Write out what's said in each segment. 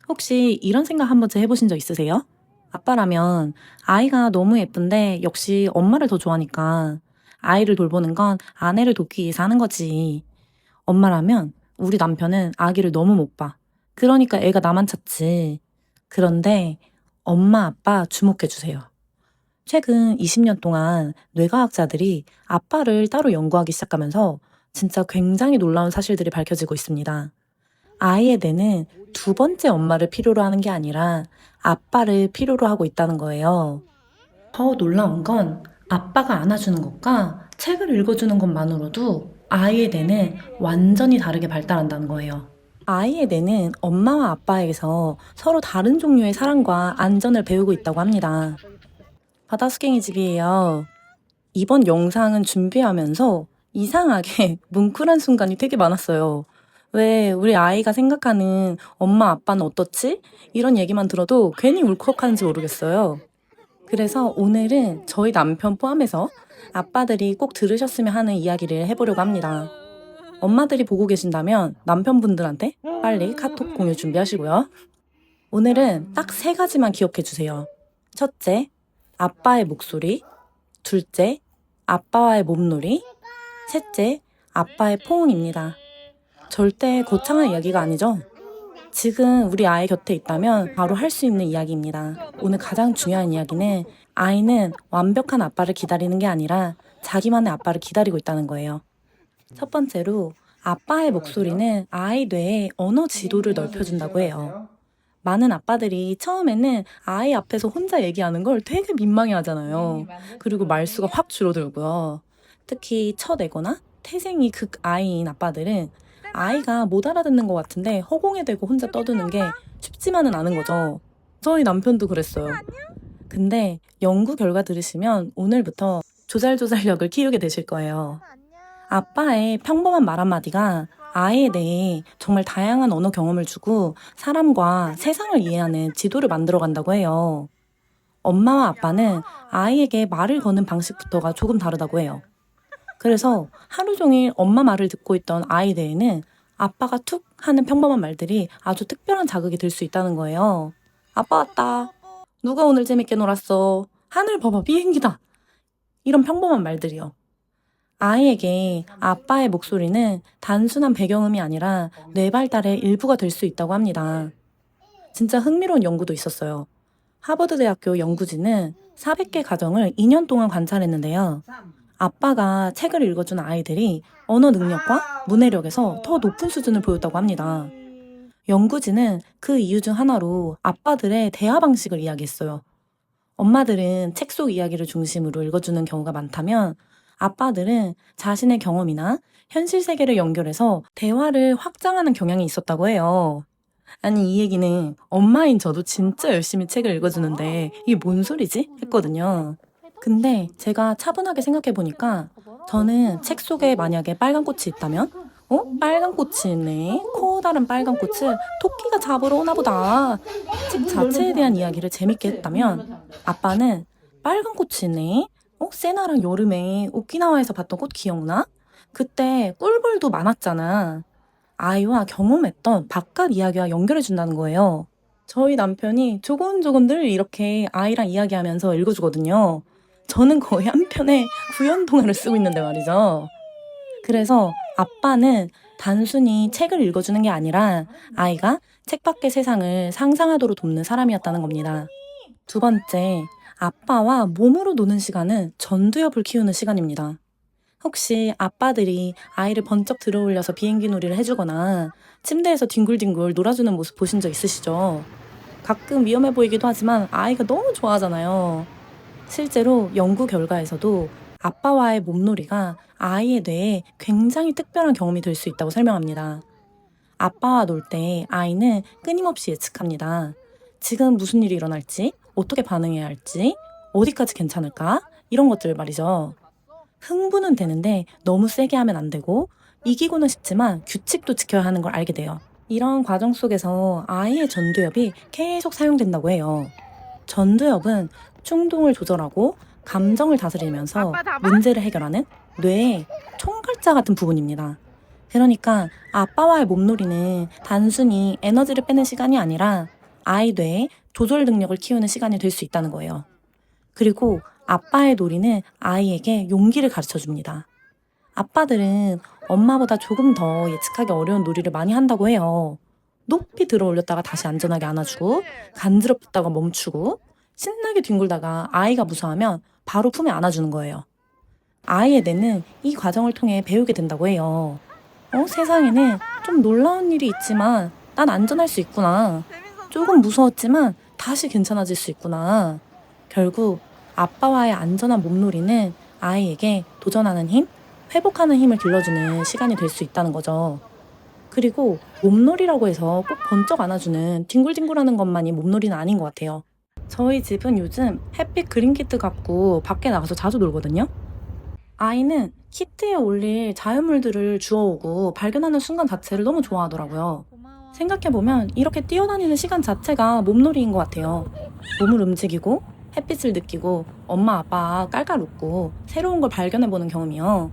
혹시 이런 생각 한 번쯤 해보신 적 있으세요? 아빠라면 아이가 너무 예쁜데 역시 엄마를 더 좋아하니까 아이를 돌보는 건 아내를 돕기 위해서 하는 거지. 엄마라면 우리 남편은 아기를 너무 못 봐. 그러니까 애가 나만 찾지. 그런데 엄마, 아빠 주목해주세요. 최근 20년 동안 뇌과학자들이 아빠를 따로 연구하기 시작하면서 진짜 굉장히 놀라운 사실들이 밝혀지고 있습니다. 아이의 뇌는 두 번째 엄마를 필요로 하는 게 아니라 아빠를 필요로 하고 있다는 거예요. 더 놀라운 건 아빠가 안아주는 것과 책을 읽어주는 것만으로도 아이의 뇌는 완전히 다르게 발달한다는 거예요. 아이의 뇌는 엄마와 아빠에게서 서로 다른 종류의 사랑과 안전을 배우고 있다고 합니다. 바다스갱이 집이에요. 이번 영상은 준비하면서 이상하게 뭉클한 순간이 되게 많았어요. 왜 우리 아이가 생각하는 엄마 아빠는 어떻지? 이런 얘기만 들어도 괜히 울컥하는지 모르겠어요. 그래서 오늘은 저희 남편 포함해서 아빠들이 꼭 들으셨으면 하는 이야기를 해보려고 합니다. 엄마들이 보고 계신다면 남편분들한테 빨리 카톡 공유 준비하시고요. 오늘은 딱 3가지만 기억해 주세요. 첫째, 아빠의 목소리. 둘째, 아빠와의 몸놀이. 셋째, 아빠의 포옹입니다. 절대 거창한 이야기가 아니죠? 지금 우리 아이 곁에 있다면 바로 할 수 있는 이야기입니다. 오늘 가장 중요한 이야기는 아이는 완벽한 아빠를 기다리는 게 아니라 자기만의 아빠를 기다리고 있다는 거예요. 첫 번째로 아빠의 목소리는 아이 뇌의 언어 지도를 넓혀준다고 해요. 많은 아빠들이 처음에는 아이 앞에서 혼자 얘기하는 걸 되게 민망해 하잖아요. 그리고 말수가 확 줄어들고요. 특히 첫 애거나 태생이 극아이인 아빠들은 아이가 못 알아듣는 것 같은데 허공에 대고 혼자 떠드는 게 쉽지만은 않은 거죠. 저희 남편도 그랬어요. 근데 연구 결과 들으시면 오늘부터 조잘조잘력을 키우게 되실 거예요. 아빠의 평범한 말 한마디가 아이에 대해 정말 다양한 언어 경험을 주고 사람과 세상을 이해하는 지도를 만들어 간다고 해요. 엄마와 아빠는 아이에게 말을 거는 방식부터가 조금 다르다고 해요. 그래서 하루 종일 엄마 말을 듣고 있던 아이 뇌에는 아빠가 툭 하는 평범한 말들이 아주 특별한 자극이 될 수 있다는 거예요. 아빠 왔다. 누가 오늘 재밌게 놀았어. 하늘 봐봐, 비행기다. 이런 평범한 말들이요. 아이에게 아빠의 목소리는 단순한 배경음이 아니라 뇌 발달의 일부가 될 수 있다고 합니다. 진짜 흥미로운 연구도 있었어요. 하버드 대학교 연구진은 400개 가정을 2년 동안 관찰했는데요. 아빠가 책을 읽어준 아이들이 언어 능력과 문해력에서 더 높은 수준을 보였다고 합니다. 연구진은 그 이유 중 하나로 아빠들의 대화 방식을 이야기했어요. 엄마들은 책 속 이야기를 중심으로 읽어주는 경우가 많다면 아빠들은 자신의 경험이나 현실 세계를 연결해서 대화를 확장하는 경향이 있었다고 해요. 아니, 이 얘기는 엄마인 저도 진짜 열심히 책을 읽어주는데 이게 뭔 소리지? 했거든요. 근데 제가 차분하게 생각해보니까 저는 책 속에 만약에 빨간 꽃이 있다면 빨간 꽃이 있네. 커다란 빨간 꽃을 토끼가 잡으러 오나 보다. 책 자체에 대한 이야기를 재밌게 했다면 아빠는 빨간 꽃이 있네. 세나랑 여름에 오키나와에서 봤던 꽃 기억나? 그때 꿀벌도 많았잖아. 아이와 경험했던 바깥 이야기와 연결해준다는 거예요. 저희 남편이 조곤조곤 늘 이렇게 아이랑 이야기하면서 읽어주거든요. 저는 거의 한편에 구연 동화를 쓰고 있는데 말이죠. 그래서 아빠는 단순히 책을 읽어주는 게 아니라 아이가 책 밖의 세상을 상상하도록 돕는 사람이었다는 겁니다. 두 번째, 아빠와 몸으로 노는 시간은 전두엽을 키우는 시간입니다. 혹시 아빠들이 아이를 번쩍 들어 올려서 비행기 놀이를 해주거나 침대에서 뒹굴뒹굴 놀아주는 모습 보신 적 있으시죠? 가끔 위험해 보이기도 하지만 아이가 너무 좋아하잖아요. 실제로 연구 결과에서도 아빠와의 몸놀이가 아이의 뇌에 굉장히 특별한 경험이 될 수 있다고 설명합니다. 아빠와 놀 때 아이는 끊임없이 예측합니다. 지금 무슨 일이 일어날지, 어떻게 반응해야 할지, 어디까지 괜찮을까? 이런 것들 말이죠. 흥분은 되는데 너무 세게 하면 안 되고 이기고는 싶지만 규칙도 지켜야 하는 걸 알게 돼요. 이런 과정 속에서 아이의 전두엽이 계속 사용된다고 해요. 전두엽은 충동을 조절하고 감정을 다스리면서 문제를 해결하는 뇌의 총괄자 같은 부분입니다. 그러니까 아빠와의 몸놀이는 단순히 에너지를 빼는 시간이 아니라 아이 뇌의 조절 능력을 키우는 시간이 될 수 있다는 거예요. 그리고 아빠의 놀이는 아이에게 용기를 가르쳐 줍니다. 아빠들은 엄마보다 조금 더 예측하기 어려운 놀이를 많이 한다고 해요. 높이 들어 올렸다가 다시 안전하게 안아주고, 간지럽다가 멈추고, 신나게 뒹굴다가 아이가 무서워하면 바로 품에 안아주는 거예요. 아이의 뇌는 이 과정을 통해 배우게 된다고 해요. 세상에는 좀 놀라운 일이 있지만 난 안전할 수 있구나. 조금 무서웠지만 다시 괜찮아질 수 있구나. 결국 아빠와의 안전한 몸놀이는 아이에게 도전하는 힘, 회복하는 힘을 길러주는 시간이 될 수 있다는 거죠. 그리고 몸놀이라고 해서 꼭 번쩍 안아주는 뒹굴뒹굴하는 것만이 몸놀이는 아닌 것 같아요. 저희 집은 요즘 햇빛 그린 키트 갖고 밖에 나가서 자주 놀거든요. 아이는 키트에 올릴 자연물들을 주워오고 발견하는 순간 자체를 너무 좋아하더라고요. 생각해보면 이렇게 뛰어다니는 시간 자체가 몸놀이인 것 같아요. 몸을 움직이고 햇빛을 느끼고 엄마 아빠 깔깔 웃고 새로운 걸 발견해보는 경험이요.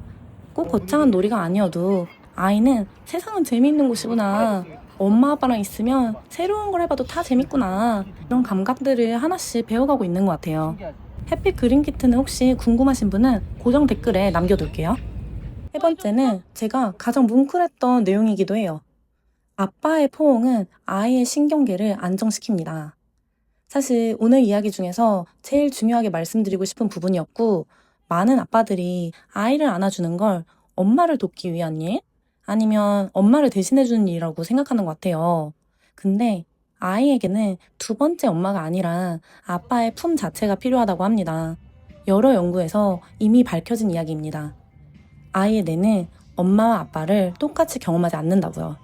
꼭 거창한 놀이가 아니어도 아이는 세상은 재미있는 곳이구나. 엄마 아빠랑 있으면 새로운 걸 해봐도 다 재밌구나. 이런 감각들을 하나씩 배워가고 있는 것 같아요. 햇빛 그린 키트는 혹시 궁금하신 분은 고정 댓글에 남겨둘게요. 세 번째는 제가 가장 뭉클했던 내용이기도 해요. 아빠의 포옹은 아이의 신경계를 안정시킵니다. 사실 오늘 이야기 중에서 제일 중요하게 말씀드리고 싶은 부분이었고, 많은 아빠들이 아이를 안아주는 걸 엄마를 돕기 위한 일, 아니면 엄마를 대신해주는 일이라고 생각하는 것 같아요. 근데 아이에게는 두 번째 엄마가 아니라 아빠의 품 자체가 필요하다고 합니다. 여러 연구에서 이미 밝혀진 이야기입니다. 아이의 뇌는 엄마와 아빠를 똑같이 경험하지 않는다고요.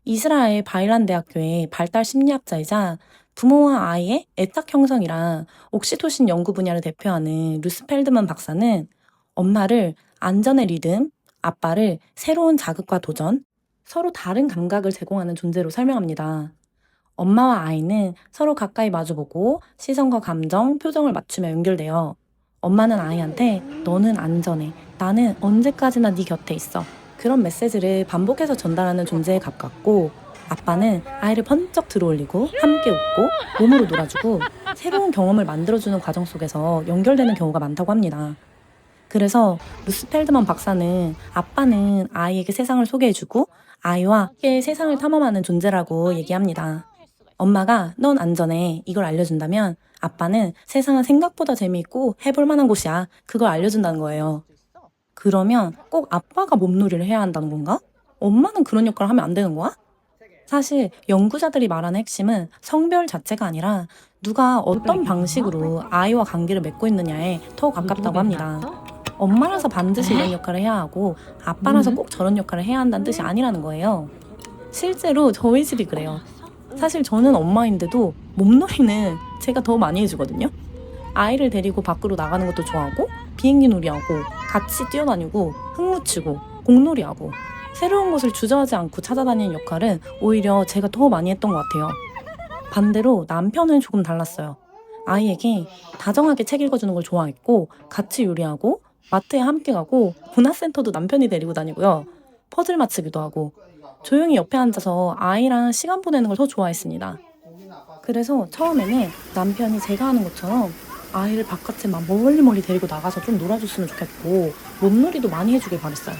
이스라엘 바일란 대학교의 발달 심리학자이자 부모와 아이의 애착 형성이랑 옥시토신 연구 분야를 대표하는 루스 펠드만 박사는 엄마를 안전의 리듬, 아빠를 새로운 자극과 도전, 서로 다른 감각을 제공하는 존재로 설명합니다. 엄마와 아이는 서로 가까이 마주보고 시선과 감정, 표정을 맞추며 연결돼요. 엄마는 아이한테 너는 안전해, 나는 언제까지나 네 곁에 있어. 그런 메시지를 반복해서 전달하는 존재에 가깝고, 아빠는 아이를 번쩍 들어올리고 함께 웃고 몸으로 놀아주고 새로운 경험을 만들어주는 과정 속에서 연결되는 경우가 많다고 합니다. 그래서 루스 펠드만 박사는 아빠는 아이에게 세상을 소개해주고 아이와 함께 세상을 탐험하는 존재라고 얘기합니다. 엄마가 넌 안전해 이걸 알려준다면 아빠는 세상은 생각보다 재미있고 해볼 만한 곳이야 그걸 알려준다는 거예요. 그러면 꼭 아빠가 몸놀이를 해야 한다는 건가? 엄마는 그런 역할을 하면 안 되는 거야? 사실 연구자들이 말하는 핵심은 성별 자체가 아니라 누가 어떤 방식으로 아이와 관계를 맺고 있느냐에 더 가깝다고 합니다. 엄마라서 반드시 이런 역할을 해야 하고 아빠라서 꼭 저런 역할을 해야 한다는 뜻이 아니라는 거예요. 실제로 저희 집이 그래요. 사실 저는 엄마인데도 몸놀이는 제가 더 많이 해주거든요. 아이를 데리고 밖으로 나가는 것도 좋아하고 비행기 놀이하고 같이 뛰어다니고 흙묻히고 공놀이하고 새로운 곳을 주저하지 않고 찾아다니는 역할은 오히려 제가 더 많이 했던 것 같아요. 반대로 남편은 조금 달랐어요. 아이에게 다정하게 책 읽어주는 걸 좋아했고 같이 요리하고 마트에 함께 가고 문화센터도 남편이 데리고 다니고요. 퍼즐 맞추기도 하고 조용히 옆에 앉아서 아이랑 시간 보내는 걸 더 좋아했습니다. 그래서 처음에는 남편이 제가 하는 것처럼 아이를 바깥에 막 멀리 데리고 나가서 좀 놀아줬으면 좋겠고 몸놀이도 많이 해주길 바랬어요.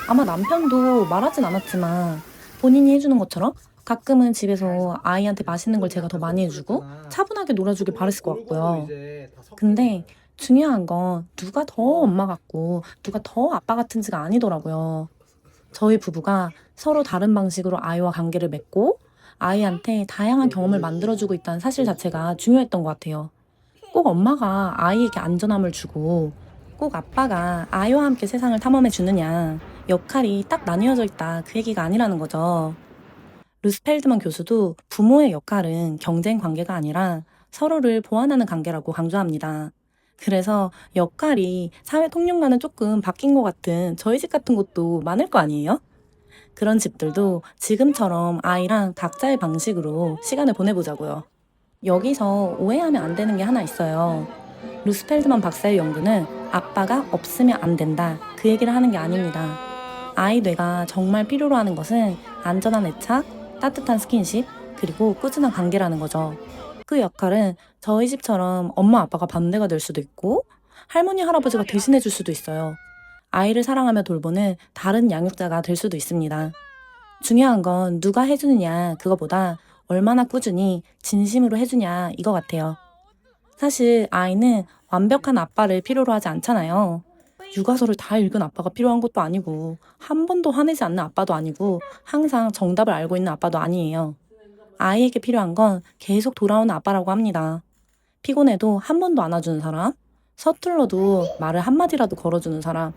아마 남편도 말하진 않았지만 본인이 해주는 것처럼 가끔은 집에서 아이한테 맛있는 걸 제가 더 많이 해주고 차분하게 놀아주길 바랬을 것 같고요. 근데 중요한 건 누가 더 엄마 같고 누가 더 아빠 같은지가 아니더라고요. 저희 부부가 서로 다른 방식으로 아이와 관계를 맺고 아이한테 다양한 경험을 만들어주고 있다는 사실 자체가 중요했던 것 같아요. 꼭 엄마가 아이에게 안전함을 주고 꼭 아빠가 아이와 함께 세상을 탐험해 주느냐 역할이 딱 나뉘어져 있다 그 얘기가 아니라는 거죠. 루스 펠드만 교수도 부모의 역할은 경쟁 관계가 아니라 서로를 보완하는 관계라고 강조합니다. 그래서 역할이 사회 통념과는 조금 바뀐 것 같은 저희 집 같은 곳도 많을 거 아니에요? 그런 집들도 지금처럼 아이랑 각자의 방식으로 시간을 보내보자고요. 여기서 오해하면 안 되는 게 하나 있어요. 루스 펠드만 박사의 연구는 아빠가 없으면 안 된다 그 얘기를 하는 게 아닙니다. 아이 뇌가 정말 필요로 하는 것은 안전한 애착, 따뜻한 스킨십, 그리고 꾸준한 관계라는 거죠. 그 역할은 저희 집처럼 엄마 아빠가 반대가 될 수도 있고 할머니 할아버지가 대신해 줄 수도 있어요. 아이를 사랑하며 돌보는 다른 양육자가 될 수도 있습니다. 중요한 건 누가 해주느냐 그거보다 얼마나 꾸준히 진심으로 해주냐 이거 같아요. 사실 아이는 완벽한 아빠를 필요로 하지 않잖아요. 육아서를 다 읽은 아빠가 필요한 것도 아니고 한 번도 화내지 않는 아빠도 아니고 항상 정답을 알고 있는 아빠도 아니에요. 아이에게 필요한 건 계속 돌아오는 아빠라고 합니다. 피곤해도 한 번도 안아주는 사람, 서툴러도 말을 한마디라도 걸어주는 사람,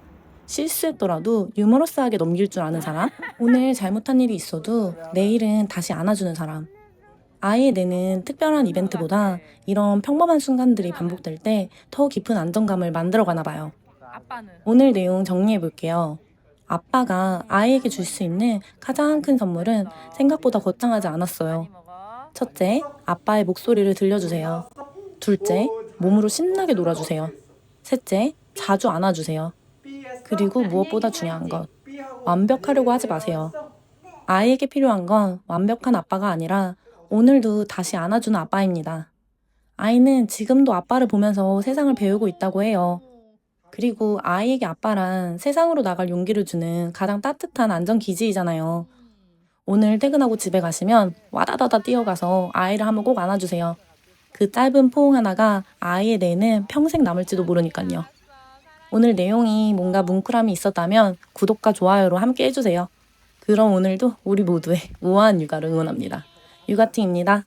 실수했더라도 유머러스하게 넘길 줄 아는 사람, 오늘 잘못한 일이 있어도 내일은 다시 안아주는 사람. 아이의 뇌는 특별한 이벤트보다 이런 평범한 순간들이 반복될 때 더 깊은 안정감을 만들어가나 봐요. 오늘 내용 정리해 볼게요. 아빠가 아이에게 줄 수 있는 가장 큰 선물은 생각보다 거창하지 않았어요. 첫째, 아빠의 목소리를 들려주세요. 둘째, 몸으로 신나게 놀아주세요. 셋째, 자주 안아주세요. 그리고 무엇보다 중요한 것, 완벽하려고 하지 마세요. 아이에게 필요한 건 완벽한 아빠가 아니라 오늘도 다시 안아주는 아빠입니다. 아이는 지금도 아빠를 보면서 세상을 배우고 있다고 해요. 그리고 아이에게 아빠란 세상으로 나갈 용기를 주는 가장 따뜻한 안전기지이잖아요. 오늘 퇴근하고 집에 가시면 와다다다 뛰어가서 아이를 한번 꼭 안아주세요. 그 짧은 포옹 하나가 아이의 뇌는 평생 남을지도 모르니까요. 오늘 내용이 뭔가 뭉클함이 있었다면 구독과 좋아요로 함께 해주세요. 그럼 오늘도 우리 모두의 우아한 육아를 응원합니다. 육아팀입니다.